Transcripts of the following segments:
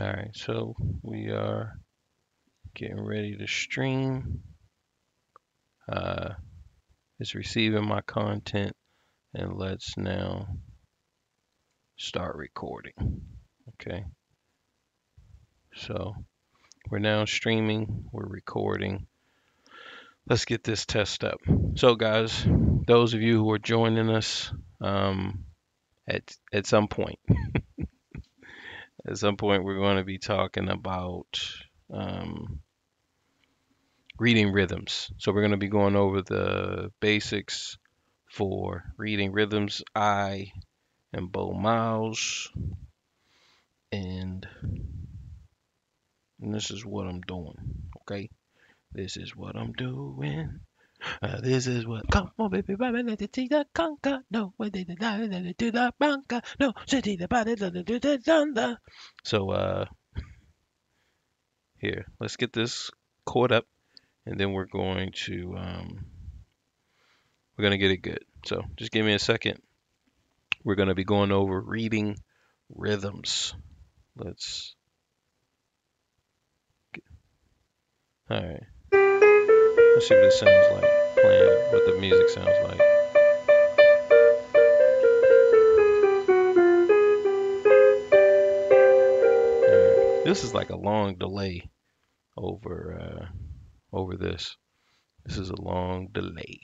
All right, so we are getting ready to stream. Uh, it's receiving my content, and let's now start recording. Okay, so we're now streaming, we're recording. Let's get this test up. So, guys, those of you who are joining us, um, at some point, we're going to be talking about um, reading rhythms. So we're going to be going over the basics for reading rhythms. I am Bo Miles, and, and this is what I'm doing. Okay, this is what I'm doing. This is what. Come on, baby, baby, let it see the conquer. No, when they deny, let it do the bunker. No, city the body, let it do the thunder. So, here, let's get this caught up, and then we're gonna get it good. So, just give me a second. We're gonna be going over reading rhythms. Let's. All right. Let's see what it sounds like. Playing what the music sounds like. All right. This is like a long delay over this. This is a long delay.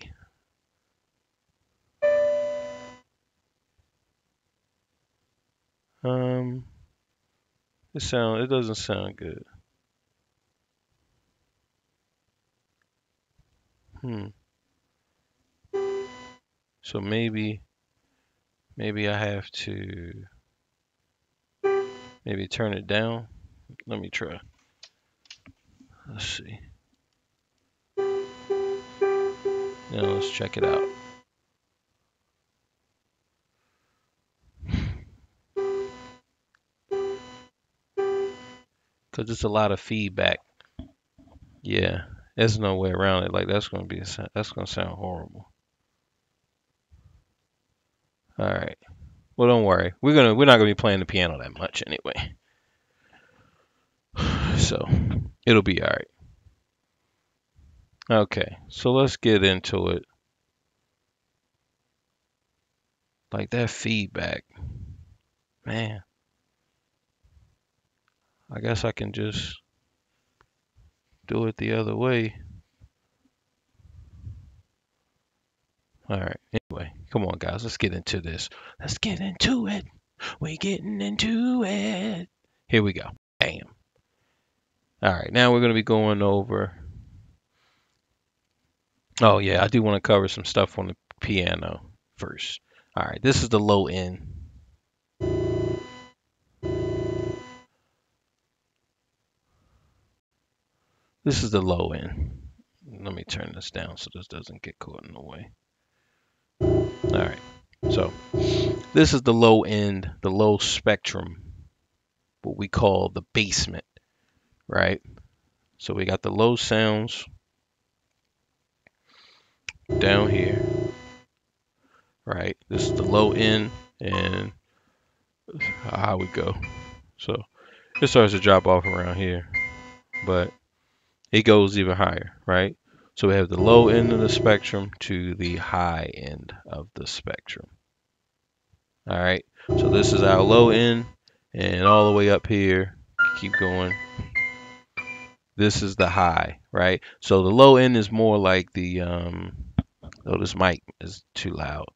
Um, it doesn't sound good. Hmm. So maybe I have to maybe turn it down. Let me try. Let's see. Now let's check it out. Cause it's a lot of feedback. Yeah, there's no way around it. Like that's gonna sound horrible. All right. Well, don't worry. We're not gonna be playing the piano that much anyway. So it'll be all right. Okay. So let's get into it. Like that feedback, man. I guess I can just do it the other way. All right. Anyway, come on, guys. Let's get into this. Let's get into it. We're getting into it. Here we go. Bam. All right. Now we're going to be going over. Oh, yeah. I do want to cover some stuff on the piano first. All right. This is the low end. This is the low end. Let me turn this down so this doesn't get caught in the way. All right. So this is the low end, the low spectrum, what we call the basement, right? So we got the low sounds down here, right? This is the low end, and how we go. So it starts to drop off around here, but it goes even higher, right? So we have the low end of the spectrum to the high end of the spectrum. All right. So this is our low end, and all the way up here, keep going. This is the high, right? So the low end is more like the oh, this mic is too loud.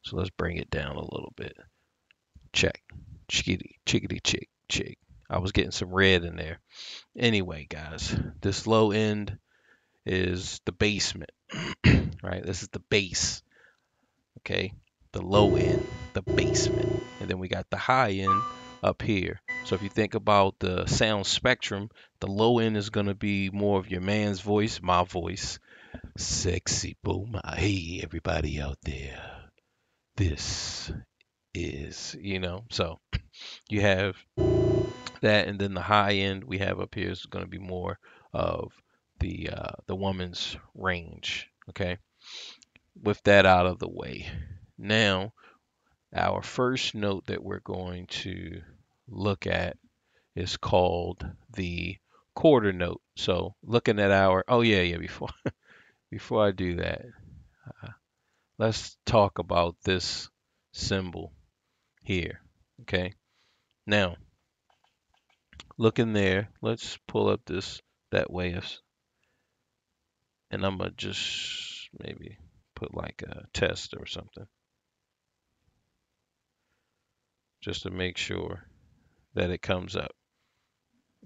So let's bring it down a little bit. Check. Chickity, chickity, chick, chick. I was getting some red in there. Anyway, guys, this low end is the basement, right? This is the base, okay? The low end, the basement. And then we got the high end up here. So if you think about the sound spectrum, the low end is going to be more of your man's voice, my voice. Sexy boom. Hey, everybody out there. This is, so you have that, and then the high end we have up here is going to be more of the woman's range. Okay, with that out of the way, now our first note that we're going to look at is called the quarter note. So looking at our, oh yeah, before I do that, uh, let's talk about this symbol here. Okay. Now, looking there, let's pull up this that way, and I'm gonna just maybe put like a test or something, just to make sure that it comes up.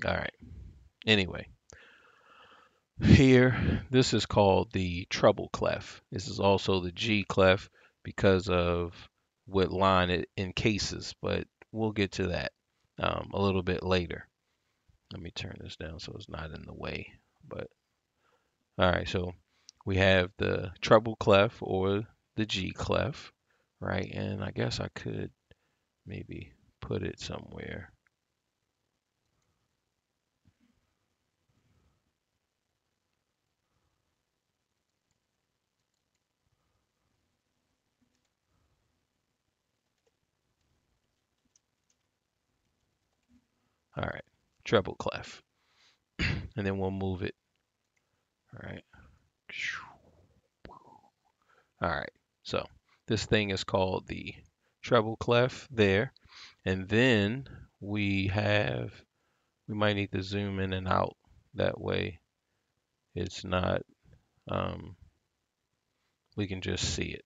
All right. Anyway, here, this is called the treble clef. This is also the G clef because of what line it encases, but we'll get to that a little bit later. Let me turn this down so it's not in the way. But all right, so we have the treble clef or the G clef, right? And I guess I could maybe put it somewhere. All right, treble clef. And then we'll move it. All right. All right. So this thing is called the treble clef there. And then we might need to zoom in and out. That way it's not, um, we can just see it,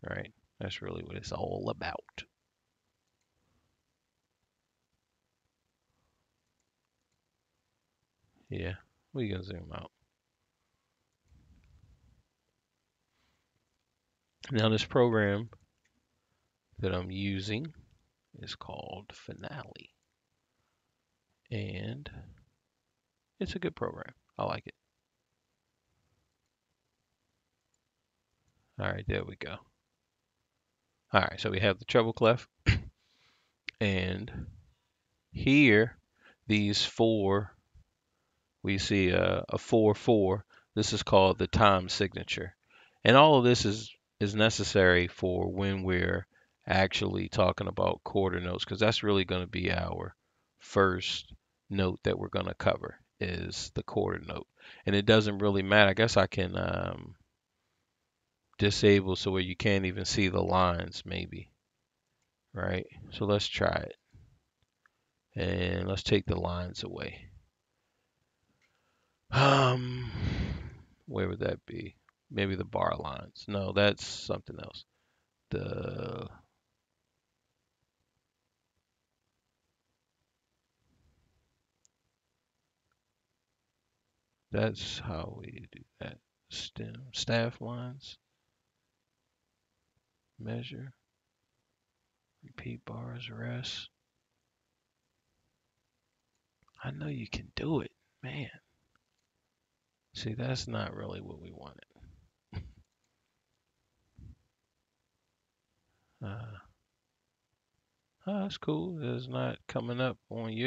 right? That's really what it's all about. Yeah, we can zoom out. Now this program that I'm using is called Finale. And it's a good program. I like it. All right, there we go. All right, so we have the treble clef, and here, these four, we see a 4/4. This is called the time signature. And all of this is necessary for when we're actually talking about quarter notes, because that's really going to be our first note that we're going to cover is the quarter note. And it doesn't really matter. I guess I can disable so where you can't even see the lines maybe, right? So let's try it. And let's take the lines away. Um, where would that be? Maybe the bar lines. No, that's something else. The That's how we do that. Stem staff lines, measure, repeat bars, rest. I know you can do it, man. See, that's not really what we wanted. Uh, oh, that's cool. It's not coming up on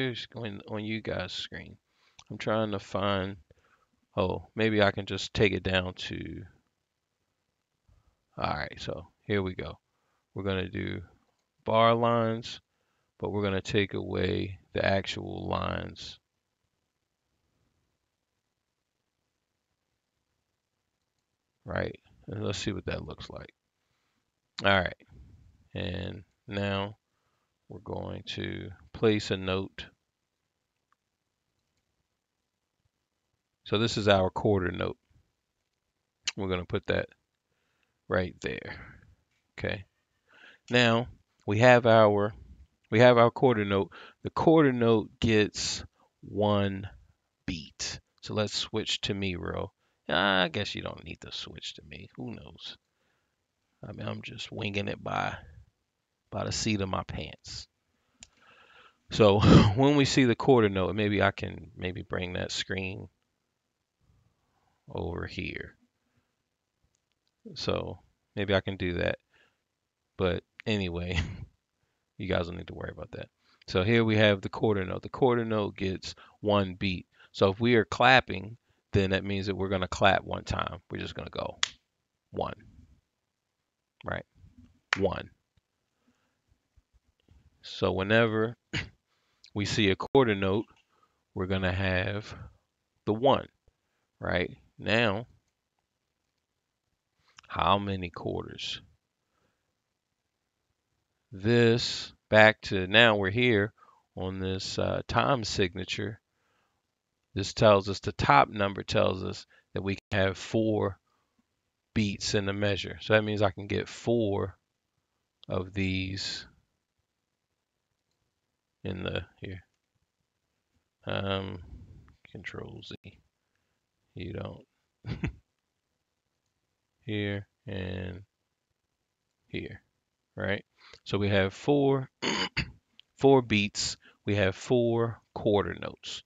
on you guys' screen. I'm trying to find. Oh, maybe I can just take it down to. All right, so here we go. We're gonna do bar lines, but we're gonna take away the actual lines. Right? And let's see what that looks like. All right. And now we're going to place a note. So this is our quarter note. We're going to put that right there. Okay. Now we have our quarter note. The quarter note gets one beat. So let's switch to me, Ro. I guess you don't need to switch to me. Who knows? I mean, I'm just winging it by the seat of my pants. So when we see the quarter note, maybe I can maybe bring that screen over here. So maybe I can do that. But anyway, you guys don't need to worry about that. So here we have the quarter note. The quarter note gets one beat. So if we are clapping, then that means that we're going to clap one time. We're just going to go one, right? One. So whenever we see a quarter note, we're going to have the 1, right? Now, how many quarters? This back to now we're here on this time signature. This tells us the top number tells us that we can have 4 beats in the measure. So that means I can get 4 of these in the here. Control Z. You don't. Here and here, right? So we have 4 beats. We have 4 quarter notes.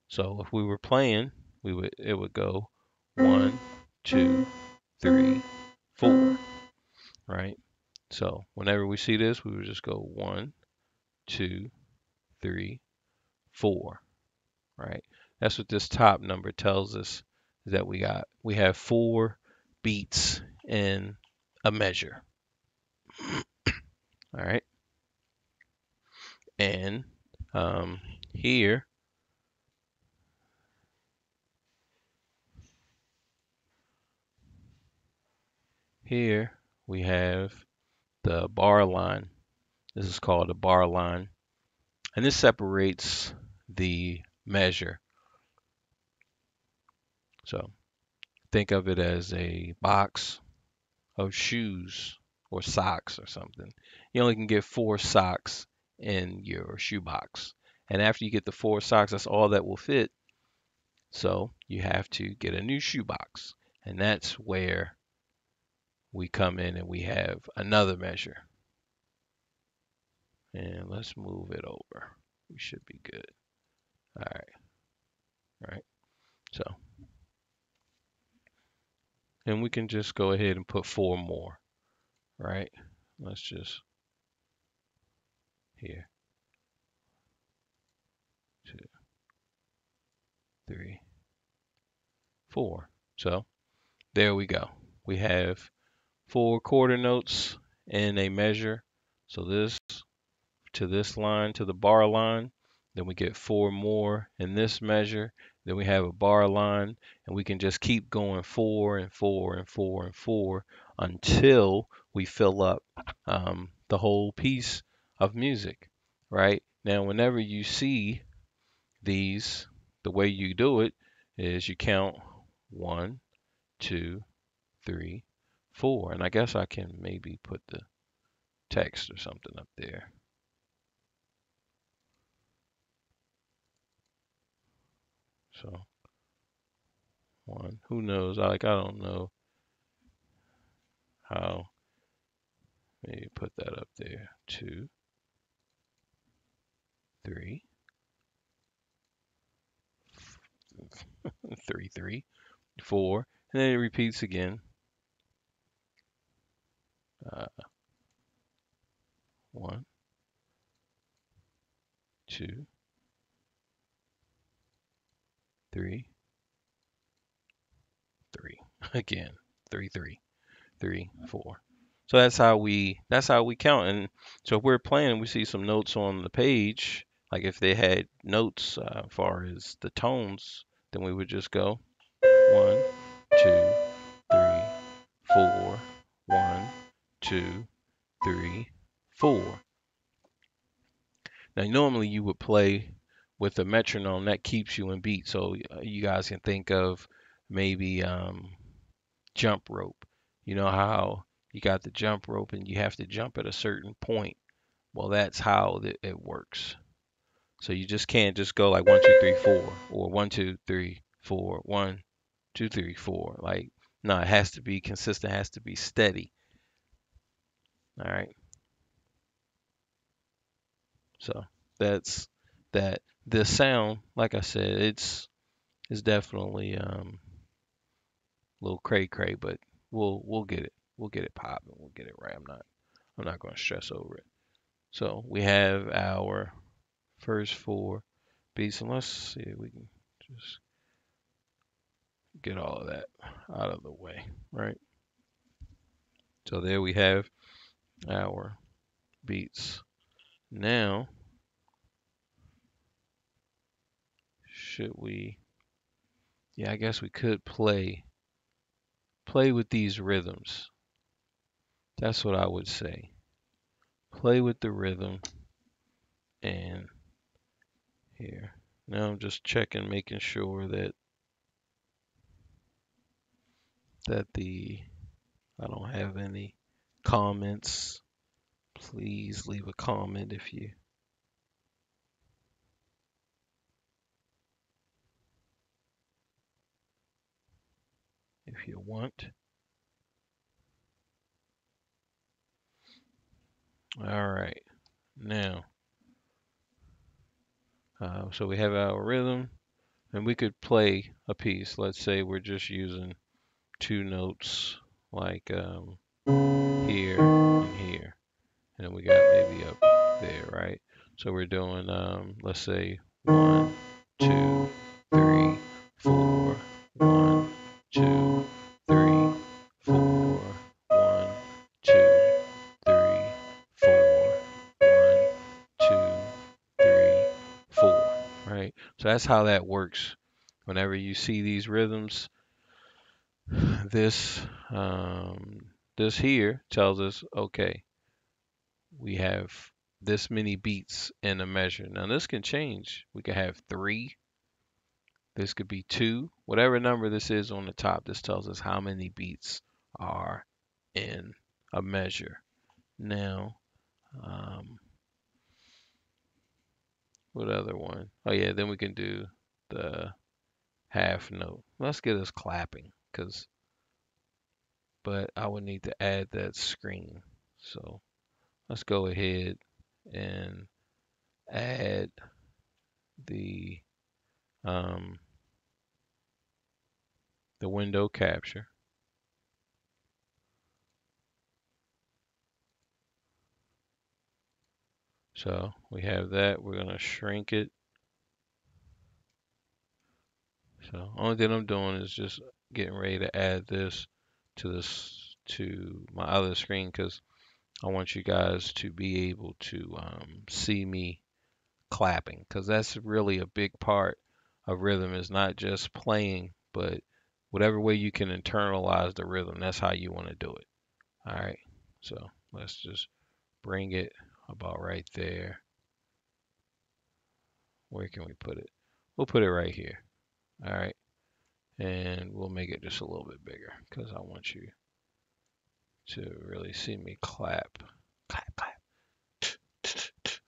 So if we were playing, it would go 1, 2, 3, 4, right? So whenever we see this, we would just go 1, 2, 3, 4, right? That's what this top number tells us, is that we have 4 beats in a measure. All right. And here we have the bar line. This is called a bar line. And this separates the measure. So think of it as a box of shoes or socks or something. You only can get 4 socks in your shoe box. And after you get the 4 socks, that's all that will fit. So you have to get a new shoe box. And that's where we come in and we have another measure. And let's move it over. We should be good. All right. So, and we can just go ahead and put 4 more, right? Let's just here. 2, 3, 4. So there we go. We have 4 quarter notes in a measure. So this to this line, to the bar line. Then we get 4 more in this measure. Then we have a bar line, and we can just keep going 4 and 4 and 4 and 4 until we fill up the whole piece of music, right? Now, whenever you see these, the way you do it is you count 1, 2, 3, 4. And I guess I can maybe put the text or something up there. So 1, who knows? I don't know how. Maybe put that up there. 2, 3, 3, 3, 4, and then it repeats again. 1, 2, 3, 3. Again, 3, 3, 3, 4. So that's how we count. And so if we're playing, we see some notes on the page. Like if they had notes as far as the tones, then we would just go 1, 2, 3, 4. 1, 2, 3, 4. Now normally you would play with a metronome that keeps you in beat. So you guys can think of maybe jump rope. You know how you got the jump rope and you have to jump at a certain point. Well, that's how it works. So you just can't just go like 1, 2, 3, 4, or 1, 2, 3, 4, 1, 2, 3, 4. Like, no, it has to be consistent, has to be steady. All right. So that's that. The sound, like I said, it's definitely a little cray cray, but we'll get it. We'll get it popping. We'll get it right. I'm not going to stress over it. So we have our first 4 beats, and let's see if we can just get all of that out of the way, right? So there we have our beats. Now should we? Yeah, I guess we could play with these rhythms. That's what I would say. Play with the rhythm and here. Now I'm just checking, making sure that the I don't have any comments. Please leave a comment if you want. All right. Now, so we have our rhythm, and we could play a piece. Let's say we're just using two notes, like here and here, and we got maybe up there, right? So we're doing, let's say 1, 2, 3, 4, 1, 2, 3, 4, 1, 2, 3, 4, 1, 2, 3, 4, right? So that's how that works. Whenever you see these rhythms, this this here tells us, okay, we have this many beats in a measure. Now this can change. We could have 3. This could be 2. Whatever number this is on the top, this tells us how many beats are in a measure. Now, what other one? Oh yeah, then we can do the half note. Let's get us clapping, but I would need to add that screen. So let's go ahead and add the um, the window capture. So we have that. We're gonna shrink it. So only thing I'm doing is just getting ready to add this to my other screen because I want you guys to be able to see me clapping because that's really a big part of rhythm is not just playing, but whatever way you can internalize the rhythm, that's how you want to do it. All right. So let's just bring it about right there. Where can we put it? We'll put it right here. All right. And we'll make it just a little bit bigger because I want you to really see me clap. Clap, clap.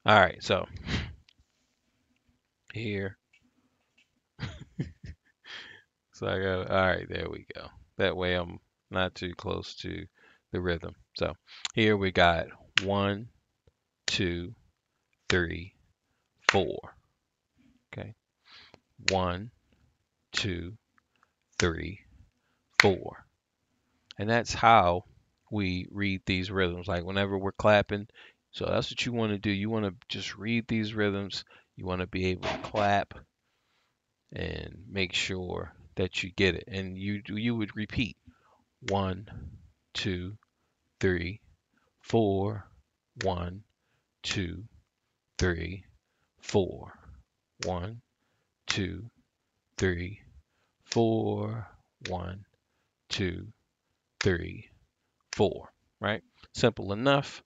All right. So here. So I go, all right, there we go. That way I'm not too close to the rhythm. So here we got 1, 2, 3, 4. Okay. 1, 2, 3, 4. And that's how we read these rhythms. Like whenever we're clapping, so that's what you want to do. You want to just read these rhythms. You want to be able to clap and make sure that you get it. And you would repeat 1, 2, 3, 4. 1, 2, 3, 4. 1, 2, 3, 4. 1, 2, 3, 4. Right? Simple enough.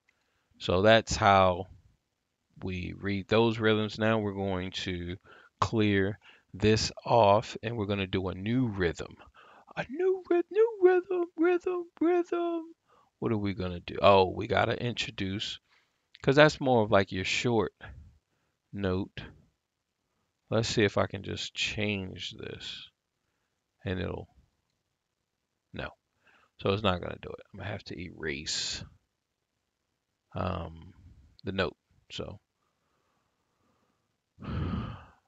So that's how we read those rhythms. Now we're going to clear this off and we're going to do a new rhythm. A new rhythm. What are we going to do? Oh, we got to introduce, because that's more of like your short note. Let's see if I can just change this and no. So it's not going to do it. I'm going to have to erase um, the note. So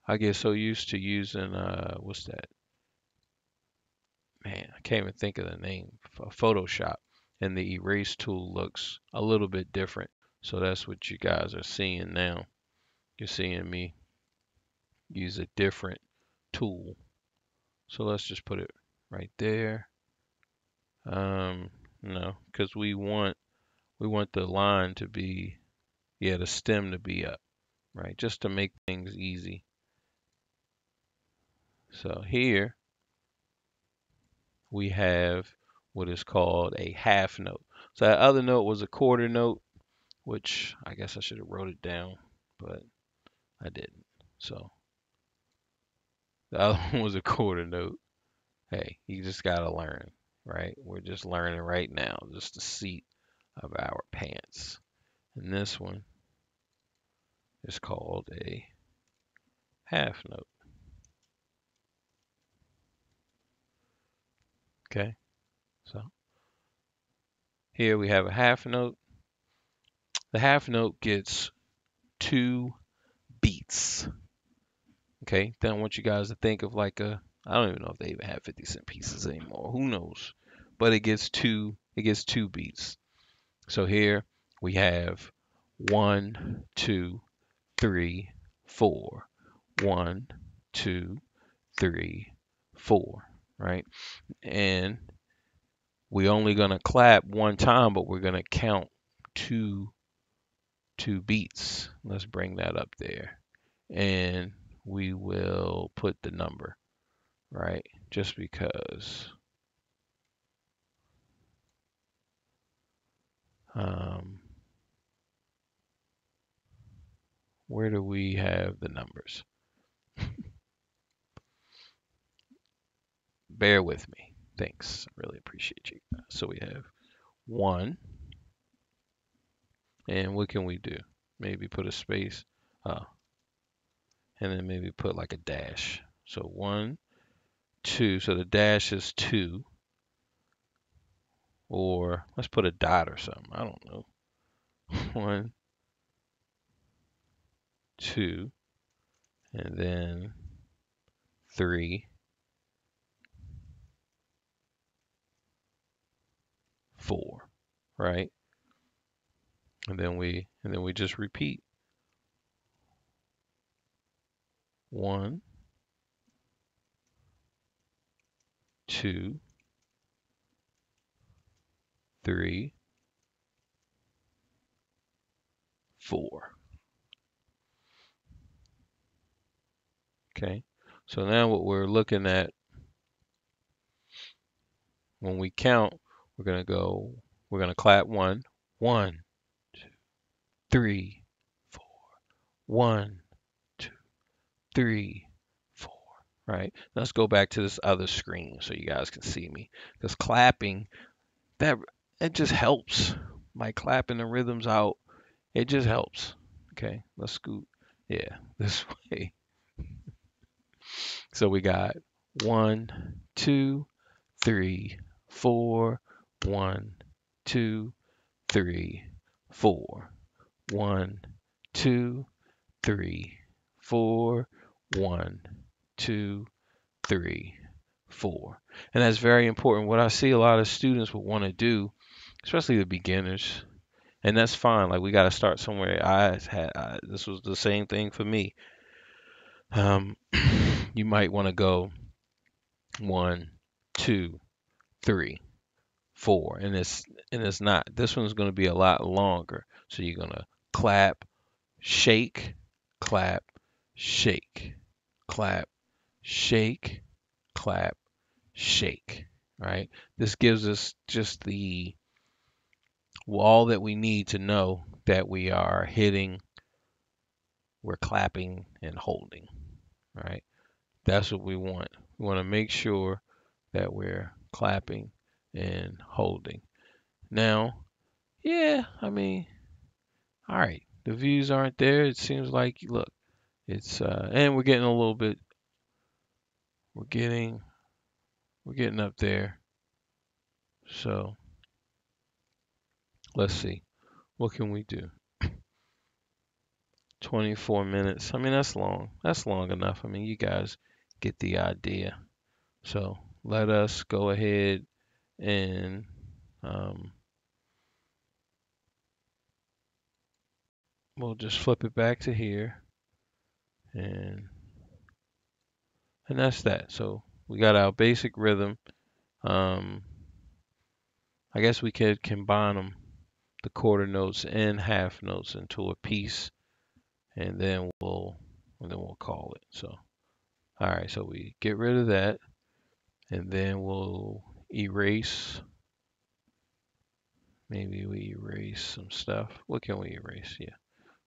I get so used to using, what's that? Man, I can't even think of the name. Photoshop. And the erase tool looks a little bit different. So that's what you guys are seeing now. You're seeing me use a different tool. So let's just put it right there. No, because we want the line to be, the stem to be up, right? Just to make things easy. So here we have what is called a half note. So that other note was a quarter note, which I guess I should have wrote it down, but I didn't. So the other one was a quarter note. Hey, you just gotta learn, right? We're just learning right now, just the seat of our pants. And this one is called a half note. Okay, so here we have a half note. The half note gets 2 beats. Okay, then I want you guys to think of like I don't even know if they even have 50 cent pieces anymore. Who knows? But it gets two beats. So here we have 1, 2, 3, 4. 1, 2, 3, 4. Right? And we're only gonna clap one time, but we're gonna count two beats. Let's bring that up there. And we will put the number, right? Just because. Um, where do we have the numbers? Bear with me. Thanks. I really appreciate you. So we have 1, and what can we do? Maybe put a space, uh, and then maybe put like a dash. So 1, 2. So the dash is 2, or let's put a dot or something. I don't know. 1, 2, and then 3, 4, right? And then we just repeat. 1, 2, 3, 4. Okay. So now what we're looking at when we count, we're gonna clap 1, 1, 2, 3, 4. 1, 2, 3, 4. Right. Let's go back to this other screen so you guys can see me. Because clapping, that it just helps. Like clapping the rhythms out, it just helps. Okay, let's scoot. Yeah, this way. So we got 1, 2, 3, 4. 1, 2, 3, 4. 1, 2, 3, 4. 1, 2, 3, 4. And that's very important. What I see a lot of students would want to do, especially the beginners, and that's fine. Like we got to start somewhere. This was the same thing for me. Um, you might want to go 1, 2, 3, 4, and it's not. This one's going to be a lot longer. So you're gonna clap, shake, clap, shake, clap, shake, clap, shake. Right? This gives us just the all that we need to know that we are hitting, we're clapping and holding. Right? That's what we want. We want to make sure that we're clapping and holding. Now, yeah, I mean, all right, the views aren't there. It seems like, look, it's and we're getting a little bit, we're getting we're getting up there. So let's see, what can we do? 24 minutes. I mean, that's long. That's long enough. I mean, you guys get the idea. So let us go ahead and um, we'll just flip it back to here, and that's that. So we got our basic rhythm. Um, I guess we could combine them, the quarter notes and half notes, into a piece, and then we'll call it. So All right, so we get rid of that, and then we'll erase. Maybe we erase some stuff. What can we erase? Yeah,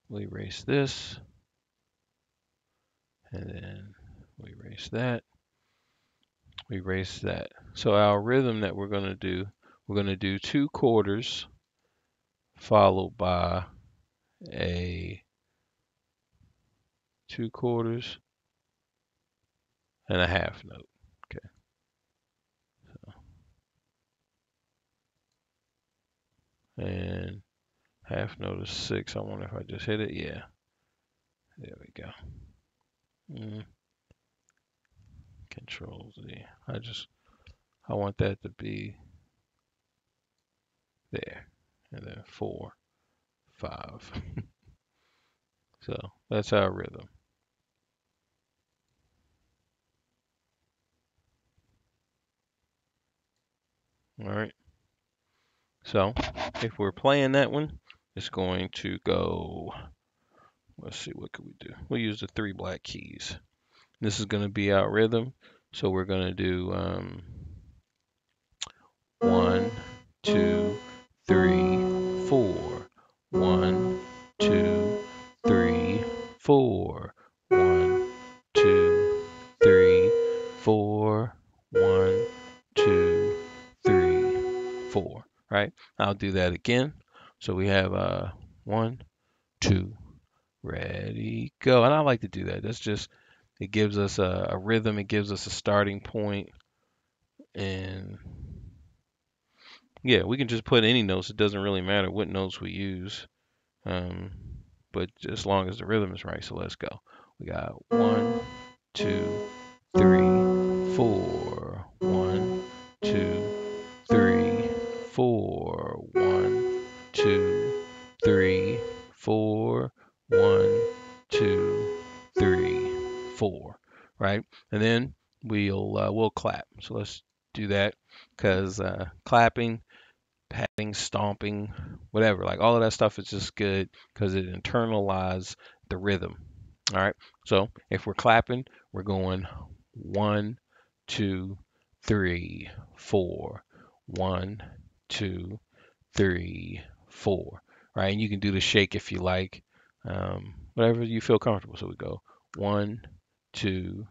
we'll erase this, and then we erase that. We erase that. So our rhythm that we're going to do 2/4 followed by a 2/4 and a half note. Okay. And half note is 6. I wonder if I just hit it. Yeah. There we go. Control Z. I want that to be there. And then 4, 5. So that's our rhythm. All right. So if we're playing that one, it's going to go. Let's see, what could we do? We'll use the 3 black keys. This is going to be our rhythm. So we're going to do 1, 2, 3, 4. 1, 2, 3, 4. 1, 2, 3, 4. 1, 2, 3, 4. Right? I'll do that again. So we have 1, 2, ready, go. And I like to do that. That's just, it gives us a rhythm. It gives us a starting point. And yeah, we can just put any notes. It doesn't really matter what notes we use. Um, but as long as the rhythm is right. So let's go. We got 1, 2, 3, 4. 1, 2, 3, 4. 1, 2, 3, 4. 1, 2, 3, 4. Right, and then we'll clap. So let's do that, because clapping, patting, stomping, whatever, like all of that stuff is just good because it internalizes the rhythm. All right. So if we're clapping, we're going 1, 2, 3, 4. 1, 2, 3, 4. Right. And you can do the shake if you like, whatever you feel comfortable. So we go 1, 2,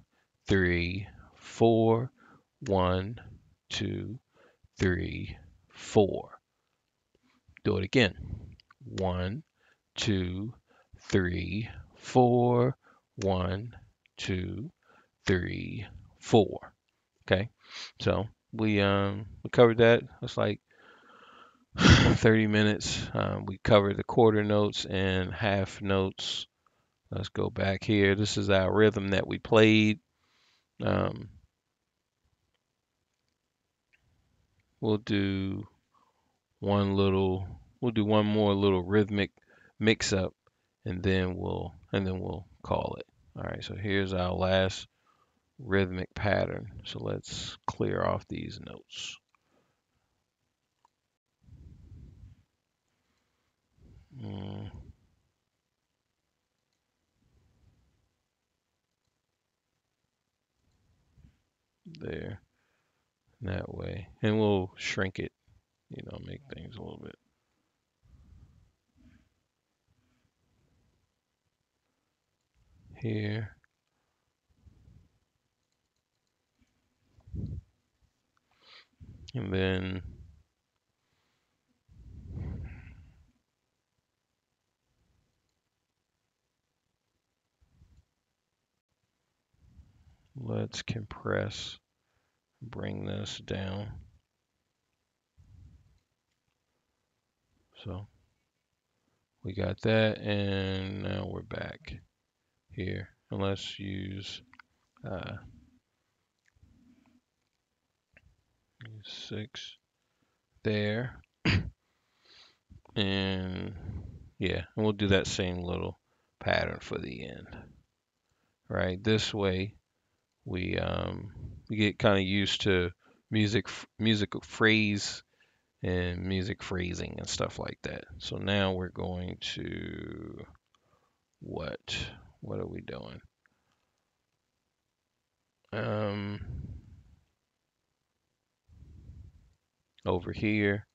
3, 4. 1, 2, 3, 4. Do it again. 1, 2, 3, 4. 1, 2, 3, 4. Okay. So we covered that. It's like 30 minutes. We covered the quarter notes and half notes. Let's go back here. This is our rhythm that we played. Um, we'll do we'll do one more little rhythmic mix up, and then we'll call it. All right, so here's our last rhythmic pattern. So let's clear off these notes. Mm, there, that way, and we'll shrink it. Make things a little bit here. And then let's compress, bring this down. So we got that, and now we're back here. And let's use 6 there. And yeah, and we'll do that same little pattern for the end. Right, this way we get kind of used to music phrase and music phrasing and stuff like that. So now we're going to what are we doing? Um, over here,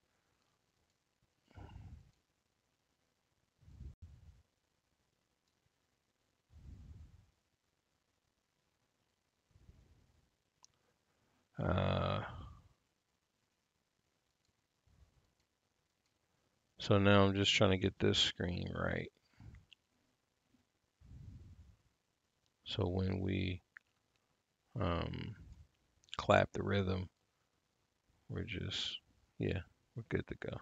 uh, so now I'm just trying to get this screen right. So when we clap the rhythm, we're just, yeah, we're good to go.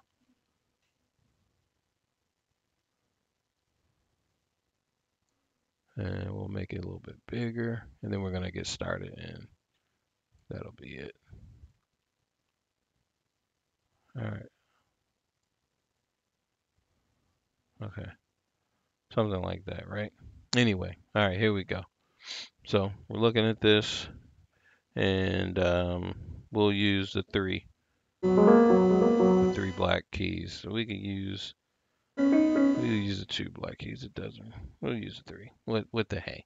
And we'll make it a little bit bigger, and then we're gonna get started, and that'll be it. All right, okay, something like that, right? Anyway, all right, here we go. So we're looking at this, and we'll use the three black keys. So we use the two black keys. It doesn't. We'll use the three. What the hey?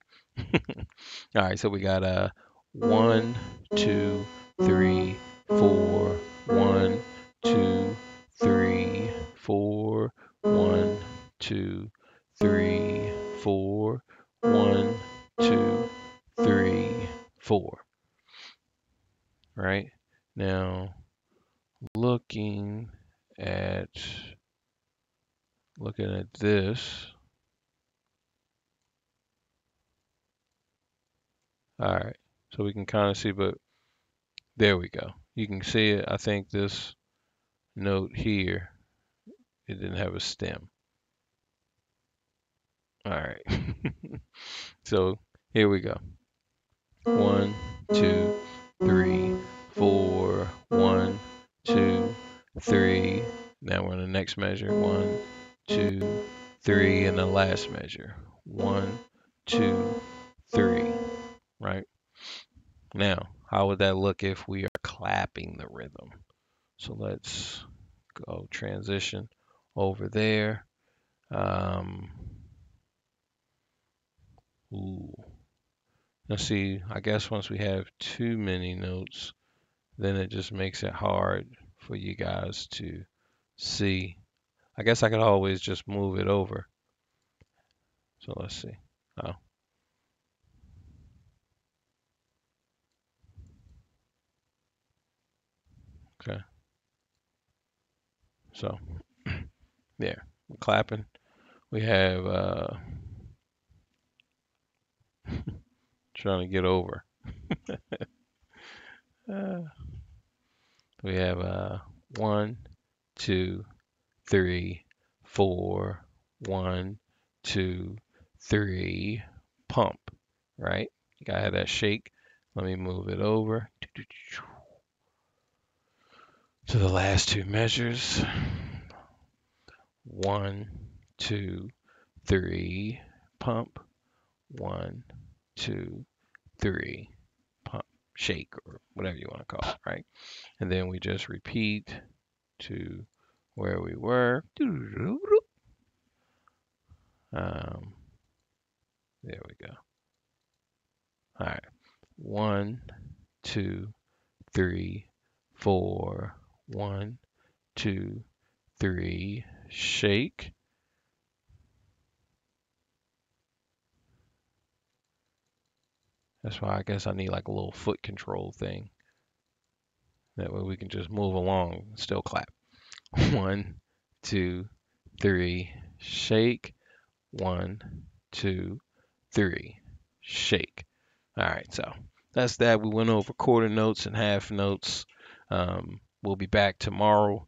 All right, so we got 1, 2, 3, 4, 1, 2, 3, 4, 1, 2, 3, 4, 1, 2, 3, 4. Right? Now, looking at this. All right. So we can kind of see, but there we go. You can see it. I think this note here, it didn't have a stem. All right. So here we go. 1, 2, 3, 4, 1, 2, 3. Now we're on the next measure. 1, 2, 3, and the last measure. 1, 2, 3. Right? Now, how would that look if we are clapping the rhythm? So let's go transition over there. Um, ooh. Let's see, I guess once we have too many notes, then it just makes it hard for you guys to see. I guess I could always just move it over. So let's see. Oh, okay. So there, we're clapping. We have trying to get over. Uh, we have 1, 2, 3, 4, 1, 2, 3, pump, right? You gotta have that shake. Let me move it over to the last two measures. 1, 2, 3, pump. 1, 2, 3, pump, shake, or whatever you want to call it, right? And then we just repeat to where we were. Um, there we go. All right. 1, 2, 3, 4. 1, 2, 3. Shake. That's why I guess I need like a little foot control thing. That way we can just move along and still clap. 1, 2, 3. Shake. 1, 2, 3. Shake. All right, so that's that. We went over quarter notes and half notes. We'll be back tomorrow.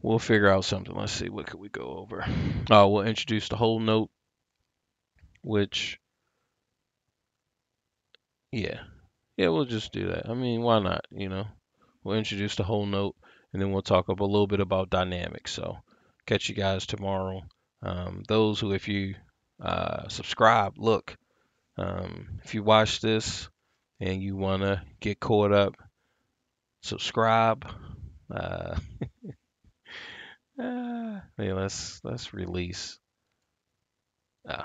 We'll figure out something. Let's see, what could we go over? We'll introduce the whole note, which, yeah, yeah, we'll just do that. I mean, why not? We'll introduce the whole note, and then we'll talk a little bit about dynamics. So, catch you guys tomorrow. Those who, if you subscribe, look, if you watch this and you want to get caught up, subscribe. Uh, yeah, let's release. Oh,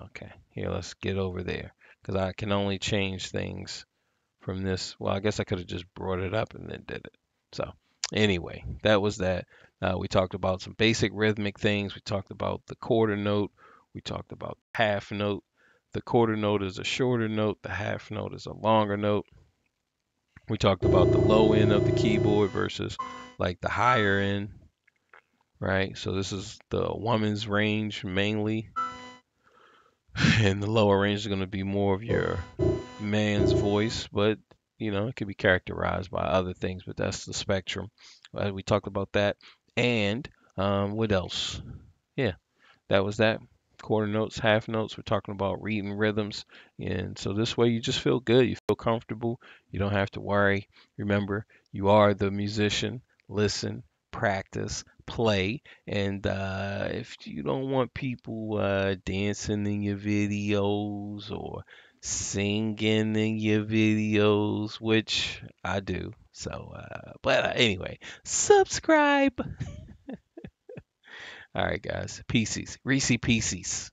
okay. Here, let's get over there because I can only change things from this. Well, I guess I could have just brought it up and then did it. So anyway, that was that. We talked about some basic rhythmic things. We talked about the quarter note. We talked about half note. The quarter note is a shorter note. The half note is a longer note. We talked about the low end of the keyboard versus like the higher end, right? So this is the woman's range mainly, and the lower range is going to be more of your man's voice, but it can be characterized by other things, but that's the spectrum. We talked about that. And what else? Yeah, that was that. Quarter notes, half notes. We're talking about reading rhythms. And so this way you just feel good. You feel comfortable. You don't have to worry. Remember, you are the musician. Listen, practice, play. And if you don't want people dancing in your videos or singing in your videos, which I do. So, but anyway, subscribe. All right, guys. Pieces. Reese Pieces.